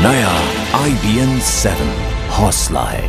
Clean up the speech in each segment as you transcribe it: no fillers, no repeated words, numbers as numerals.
नया IBN 7 हौसला है।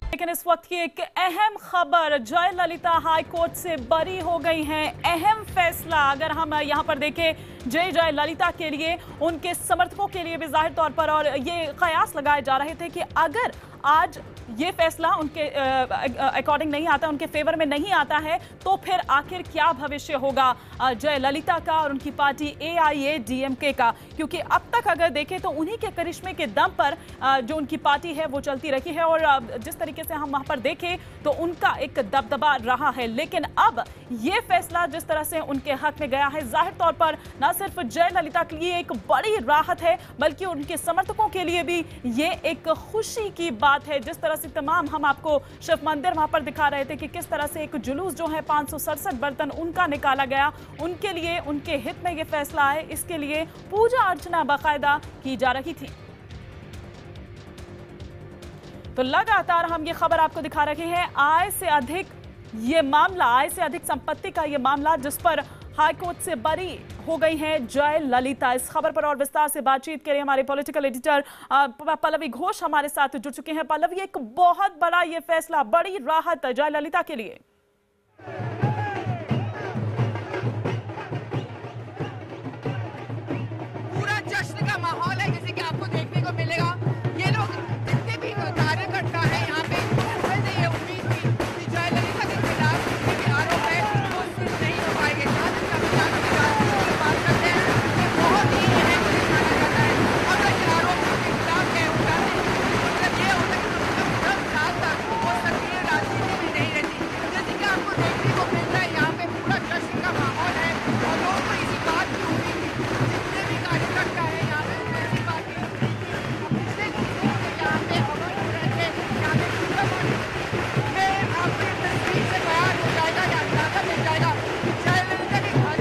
लेकिन इस वक्त की एक अहम खबर, जयललिता हाई कोर्ट से बरी हो गई हैं। अहम फैसला अगर हम यहां पर देखें, जयललिता के लिए, उनके समर्थकों के लिए भी जाहिर तौर पर, और ये कयास लगाए जा रहे थे कि अगर आज ये फैसला उनके अकॉर्डिंग नहीं आता, उनके फेवर में नहीं आता है, तो फिर आखिर क्या भविष्य होगा जयललिता का और उनकी पार्टी AIADMK का। क्योंकि अब तक अगर देखें तो उन्हीं के करिश्मे के दम पर जो उनकी पार्टी है वो चलती रही है, और जिस तरीके से हम वहां पर देखें तो उनका एक दबदबा रहा है। लेकिन अब ये फैसला जिस तरह से उनके हक में गया है, जाहिर तौर पर न सिर्फ जयललिता के लिए एक बड़ी राहत है, बल्कि उनके समर्थकों के लिए भी ये एक खुशी की बात है। जिस तरह से तमाम हम आपको शिव मंदिर वहां पर दिखा रहे थे कि किस तरह से एक जुलूस जो है 567 बर्तन उनका निकाला गया, उनके लिए, उनके हित में ये फैसला है, इसके लिए पूजा अर्चना बाकायदा की जा रही थी। तो लगातार हम ये खबर आपको दिखा रहे हैं, आय से अधिक ये मामला, आय से अधिक संपत्ति का ये मामला जिस पर हाईकोर्ट से बरी हो गई हैं जयललिता। इस खबर पर और विस्तार से बातचीत करें हमारे पॉलिटिकल एडिटर पल्लवी घोष हमारे साथ जुड़ चुके हैं। पल्लवी, एक बहुत बड़ा ये फैसला, बड़ी राहत जयललिता के लिए। पूरा जश्न का माहौल है, जैसे कि आपको देखने को मिलेगा। ये लोग जितने भी कार्यकर्ता है यहाँ पे, मैंने ये उम्मीद की कि जयललिता के खिलाफ जितने भी आरोप है वो सिर्फ नहीं हो पाएंगे। बात करते हैं कि बहुत ही अहम माना जाता है। अगर ये आरोप उनके खिलाफ है, मतलब ये होता है कि 10 साल तक वो सक्रिय राजनीति में नहीं रहती। जैसे कि आपको देखने को मिल रहा है, यहाँ पे पूरा जश्न का माहौल है और लोगों को इसी बात की उम्मीद थी। जितने भी कार्यकर्ता है यहाँ पे, इसी बात की पिछले दिनों से यहाँ पे अमर हो रहे थे, यहाँ पे आपको तस्वीर से बयान हो जाएगा या अंदाजा मिल जाएगा।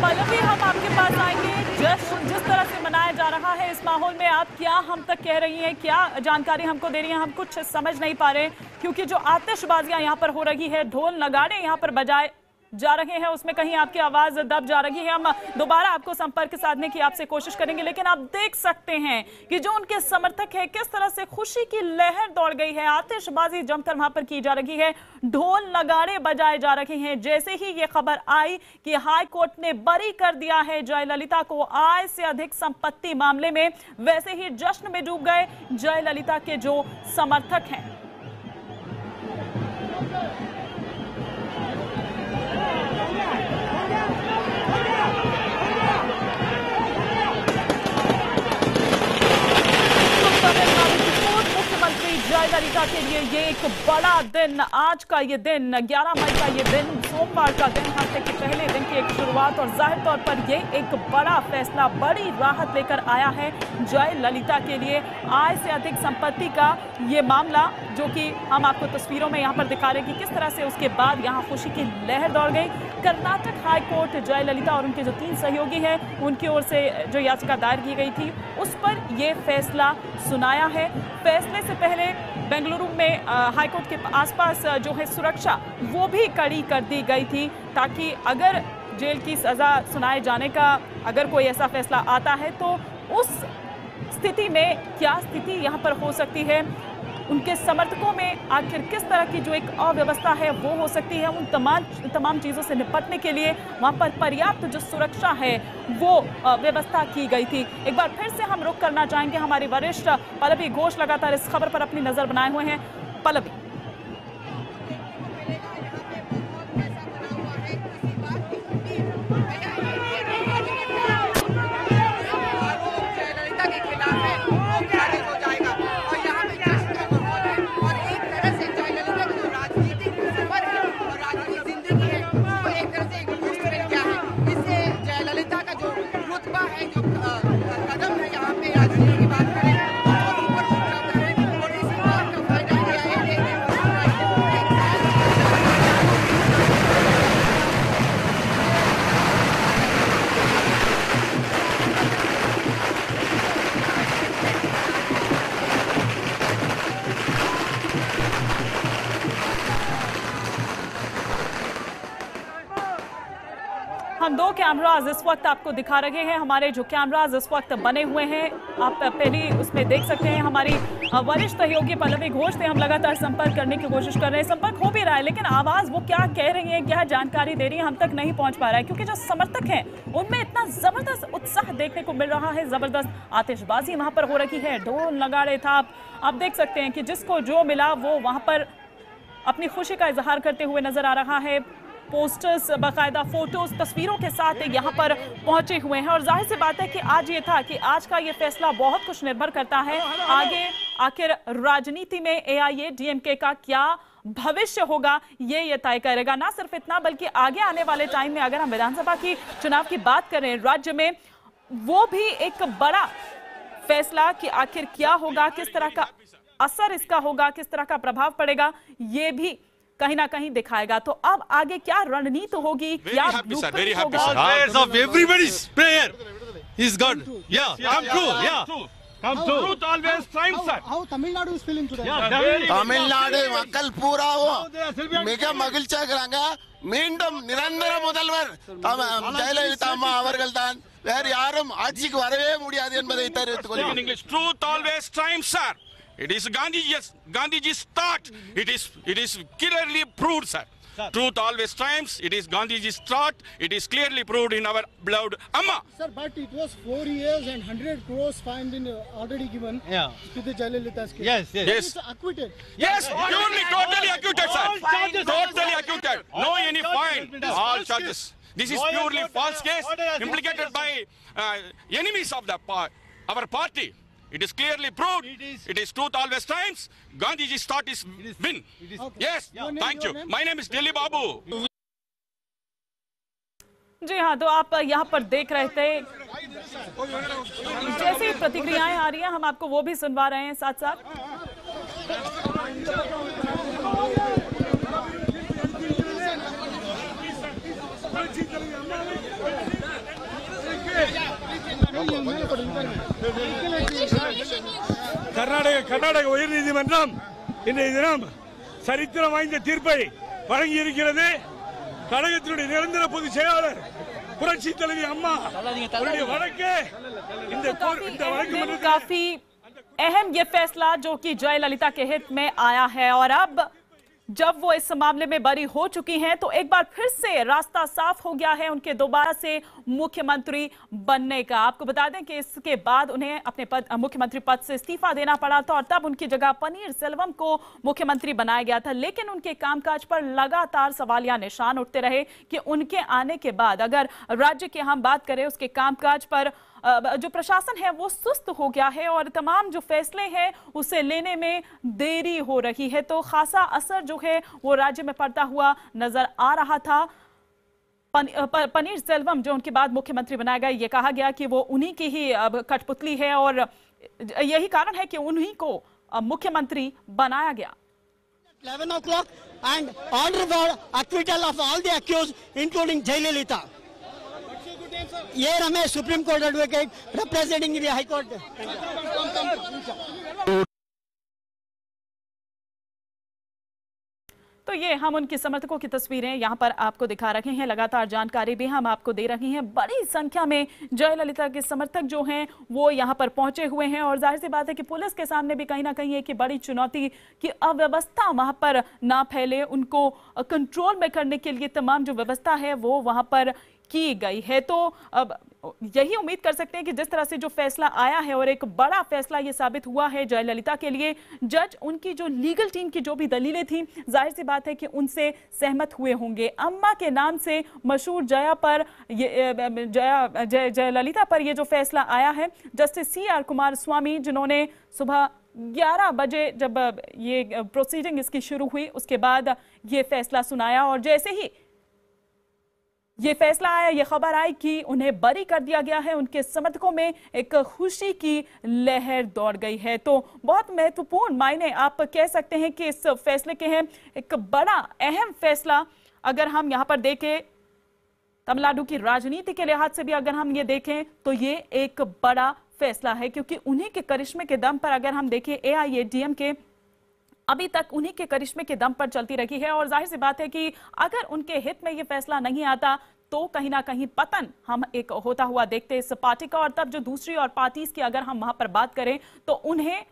पल्लवी, हम आपके पास आएंगे। जश्न जिस तरह से मनाया जा रहा है, इस माहौल में आप क्या हम तक कह रही हैं, क्या जानकारी हमको दे रही हैं? हम कुछ समझ नहीं पा रहे, क्योंकि जो आतिशबाजियां यहाँ पर हो रही है, ढोल नगाड़े यहाँ पर बजाए जा रहे हैं, उसमें कहीं आपकी आवाज दब जा रही है। हम दोबारा आपको संपर्क साधने की आपसे कोशिश करेंगे, लेकिन आप देख सकते हैं कि जो उनके समर्थक है, किस तरह से खुशी की लहर दौड़ गई है, आतिशबाजी जमकर वहां पर की जा रही है, ढोल नगाड़े बजाए जा रहे हैं। जैसे ही ये खबर आई कि हाई कोर्ट ने बरी कर दिया है जयललिता को आय से अधिक संपत्ति मामले में, वैसे ही जश्न में डूब गए जयललिता के जो समर्थक हैं। जयललिता के लिए ये एक बड़ा दिन, आज का ये दिन, 11 मई का ये दिन, सोमवार का दिन, हफ्ते के पहले दिन की एक शुरुआत, और जाहिर तौर पर ये एक बड़ा फैसला, बड़ी राहत लेकर आया है जयललिता के लिए। आय से अधिक संपत्ति का ये मामला, जो कि हम आपको तस्वीरों में यहाँ पर दिखा रहे हैं कि किस तरह से उसके बाद यहाँ खुशी की लहर दौड़ गई। कर्नाटक हाई कोर्ट जयललिता और उनके जो 3 सहयोगी हैं, उनकी ओर से जो याचिका दायर की गई थी, उस पर यह फैसला सुनाया है। फैसले से पहले बेंगलुरु में हाईकोर्ट के आसपास जो है सुरक्षा, वो भी कड़ी कर दी गई थी, ताकि अगर जेल की सजा सुनाए जाने का अगर कोई ऐसा फैसला आता है, तो उस स्थिति में क्या स्थिति यहाँ पर हो सकती है, उनके समर्थकों में आखिर किस तरह की जो एक अव्यवस्था है वो हो सकती है, उन तमाम चीज़ों से निपटने के लिए वहाँ पर पर्याप्त जो सुरक्षा है वो व्यवस्था की गई थी। एक बार फिर से हम रुख करना चाहेंगे, हमारे वरिष्ठ पल्लवी घोष लगातार इस खबर पर अपनी नज़र बनाए हुए हैं। पल्लवी, कदम है यहाँ पे राजनीति की बात करें और ऊपर उठ जाता है, और इसी बात का फायदा कैमराज इस वक्त आपको दिखा रहे हैं, हमारे जो कैमराज इस वक्त बने हुए हैं, आप पहले उसमें देख सकते हैं। हमारी वरिष्ठ सहयोगी पल्लवी घोष से हम लगातार संपर्क करने की कोशिश कर रहे हैं, संपर्क हो भी रहा है, लेकिन आवाज वो क्या कह रही है, क्या जानकारी दे रही है, हम तक नहीं पहुंच पा रहा है, क्योंकि जो समर्थक हैं उनमें इतना जबरदस्त उत्साह देखने को मिल रहा है, जबरदस्त आतिशबाजी वहां पर हो रही है, ढोल नगाड़े था। आप देख सकते हैं कि जिसको जो मिला वो वहां पर अपनी खुशी का इजहार करते हुए नजर आ रहा है। पोस्टर्स, बाकायदा फोटोज, तस्वीरों के साथ यहाँ पर पहुंचे हुए हैं। और जाहिर सी बात है कि आज ये था कि आज का ये फैसला बहुत कुछ निर्भर करता है आगे आखिर राजनीति में AIADMK का क्या भविष्य होगा, ये तय करेगा। ना सिर्फ इतना बल्कि आगे आने वाले टाइम में अगर हम विधानसभा की चुनाव की बात करें राज्य में, वो भी एक बड़ा फैसला कि आखिर क्या होगा, किस तरह का असर इसका होगा, किस तरह का प्रभाव पड़ेगा, ये भी कहीं ना कहीं दिखाएगा। तो अब आगे क्या रणनीति होगी, क्या very happy, sir. Prayers of everybody's prayer is God. Yeah, come true. Yeah, come true. Truth always triumphs, sir. How Tamil Nadu is feeling today? Tamil Nadu மக்கள் பூராவும் மிக மகிழ்ச்சியாகிறாங்க. மீண்டும் நிரந்தர முதல்வர் ஜெயலலிதா அம்மா அவர்கள் தான், வேறு யாரும் ஆட்சிக்கு வரவே முடியாது என்பதை தெரிவித்துக் கொள்கிறேன். Truth always triumphs, sir. It is Gandhiji's thought. It is clearly proved, sir. Truth always triumphs. It is Gandhiji's thought. It is clearly proved in our beloved Amma. Sir, but it was 4 years and 100 crores fine been already given to the Jayalalitha's case. Yes. It's acquitted. Yes, purely, totally acquitted, sir. Totally acquitted. No any fine. All charges. This is purely false case implicated by enemies of our party. It is clearly proved. It is truth always triumphs. Gandhiji's thought is win. Yes, thank you. My name is Delhi Babu. जी हाँ, तो आप यहाँ पर देख रहे थे, जैसे प्रतिक्रियाएं आ रही हैं हम आपको वो भी सुनवा रहे हैं साथ साथ। கர்நாடக உயர்நீதிமன்றம் இன்றைய தினம் சரித்திரம் வாய்ந்த தீர்ப்பை வழங்கி இருக்கிறது. கழகத்தினுடைய நிரந்தர பொதுச் செயலாளர் புரட்சி தலைவி அம்மா வழக்கு काफी अहम ये फैसला जो कि जयललिता के हित में आया है, और अब जब वो इस मामले में बरी हो चुकी हैं तो एक बार फिर से रास्ता साफ हो गया है उनके दोबारा से मुख्यमंत्री बनने का। आपको बता दें कि इसके बाद उन्हें अपने मुख्यमंत्री पद से इस्तीफा देना पड़ा था और तब उनकी जगह पनीरसेल्वम को मुख्यमंत्री बनाया गया था, लेकिन उनके कामकाज पर लगातार सवालिया निशान उठते रहे कि उनके आने के बाद अगर राज्य की हम बात करें उसके कामकाज पर जो प्रशासन है वो सुस्त हो गया है और तमाम जो फैसले हैं उसे लेने में देरी हो रही है। तो खासा असर जो है वो राज्य में पड़ता हुआ नजर आ रहा था। पनीरसेल्वम जो उनके बाद मुख्यमंत्री बनाया गया, ये कहा गया कि वो उन्हीं की ही कठपुतली है और यही कारण है कि उन्हीं को मुख्यमंत्री बनाया गया। 11 o'clock and order for acquittal of all the accused including Jayalalitha. ये Ramesh, supreme court advocate representing the high court. तो ये हम उनके समर्थकों की तस्वीरें यहाँ पर आपको दिखा रहे हैं, लगातार जानकारी भी हम आपको दे रही हैं। बड़ी संख्या में जयललिता के समर्थक जो हैं वो यहाँ पर पहुंचे हुए हैं और जाहिर सी बात है कि पुलिस के सामने भी कहीं ना कहीं एक बड़ी चुनौती कि अव्यवस्था वहाँ पर ना फैले, उनको कंट्रोल में करने के लिए तमाम जो व्यवस्था है वो वहाँ पर की गई है। तो अब यही उम्मीद कर सकते हैं कि जिस तरह से जो फैसला आया है और एक बड़ा फैसला ये साबित हुआ है जयललिता के लिए, जज उनकी जो लीगल टीम की जो भी दलीलें थी जाहिर सी बात है कि उनसे सहमत हुए होंगे। अम्मा के नाम से मशहूर जयललिता पर ये जो फैसला आया है, जस्टिस CR कुमारस्वामी जिन्होंने सुबह 11 बजे जब ये प्रोसीडिंग इसकी शुरू हुई उसके बाद ये फैसला सुनाया और जैसे ही ये फैसला आया, ये खबर आई कि उन्हें बरी कर दिया गया है, उनके समर्थकों में एक खुशी की लहर दौड़ गई है। तो बहुत महत्वपूर्ण मायने आप कह सकते हैं कि इस फैसले के हैं, एक बड़ा अहम फैसला अगर हम यहाँ पर देखें तमिलनाडु की राजनीति के लिहाज से भी अगर हम ये देखें तो ये एक बड़ा फैसला है, क्योंकि उन्हीं के करिश्मे के दम पर अगर हम देखें AIADMK अभी तक उन्हीं के करिश्मे के दम पर चलती रही है और जाहिर सी बात है कि अगर उनके हित में ये फैसला नहीं आता तो कहीं ना कहीं पतन हम एक होता हुआ देखते इस पार्टी का। और तब जो दूसरी और पार्टीज की अगर हम वहां पर बात करें तो उन्हें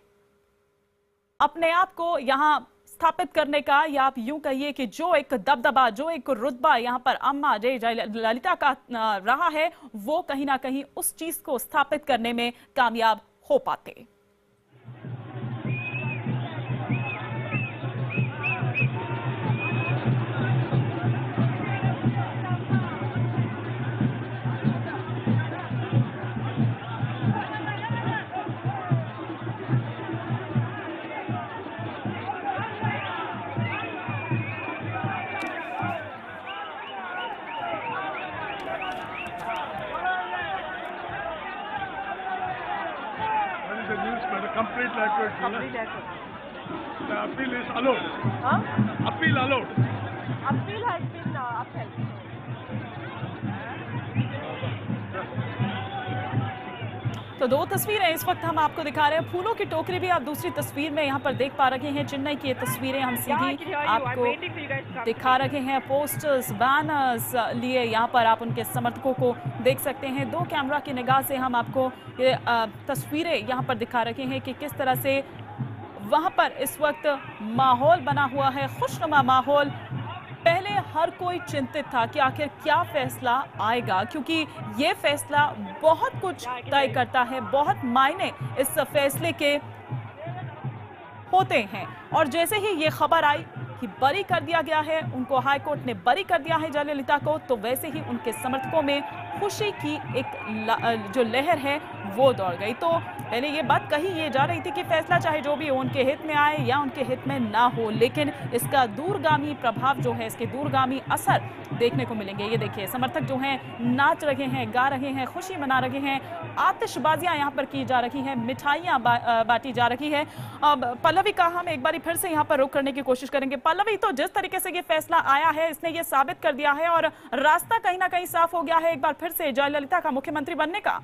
अपने आप को यहां स्थापित करने का, या आप यूं कहिए कि जो एक दबदबा, जो एक रुतबा यहां पर अम्मा जयललिता का रहा है, वो कहीं ना कहीं उस चीज को स्थापित करने में कामयाब हो पाते। Complete accuracy. The appeal is allowed. Appeal allowed. Appeal has been upheld. तो दो तस्वीरें इस वक्त हम आपको दिखा रहे हैं। फूलों की टोकरी भी आप दूसरी तस्वीर में यहाँ पर देख पा रहे हैं। चेन्नई की ये तस्वीरें हम सीधी आपको दिखा रहे हैं। पोस्टर्स, बैनर्स लिए यहाँ पर आप उनके समर्थकों को देख सकते हैं। दो कैमरा की निगाह से हम आपको ये तस्वीरें यहाँ पर दिखा रहे हैं कि किस तरह से वहाँ पर इस वक्त माहौल बना हुआ है, खुशनुमा माहौल। पहले हर कोई चिंतित था कि आखिर क्या फैसला आएगा, क्योंकि ये फैसला बहुत कुछ तय करता है, बहुत मायने इस फैसले के होते हैं। और जैसे ही ये खबर आई कि बरी कर दिया गया है, उनको हाई कोर्ट ने बरी कर दिया है जयललिता को, तो वैसे ही उनके समर्थकों में खुशी की एक जो लहर है वो दौड़ गई। तो पहले ये बात कही ये जा रही थी कि फैसला चाहे जो भी हो उनके हित में आए या उनके हित में ना हो, लेकिन इसका दूरगामी प्रभाव जो है, इसके दूरगामी असर देखने को मिलेंगे। ये देखिए समर्थक जो हैं नाच रहे हैं, गा रहे हैं, खुशी मना रहे हैं, आतिशबाजियां यहाँ पर की जा रही हैं, मिठाइयाँ बांटी जा रही है। अब पल्लवी का हम एक बार फिर से यहाँ पर रुख करने की कोशिश करेंगे। पल्लवी, तो जिस तरीके से ये फैसला आया है इसने ये साबित कर दिया है और रास्ता कहीं ना कहीं साफ हो गया है एक बार फिर से जयललिता का मुख्यमंत्री बनने का।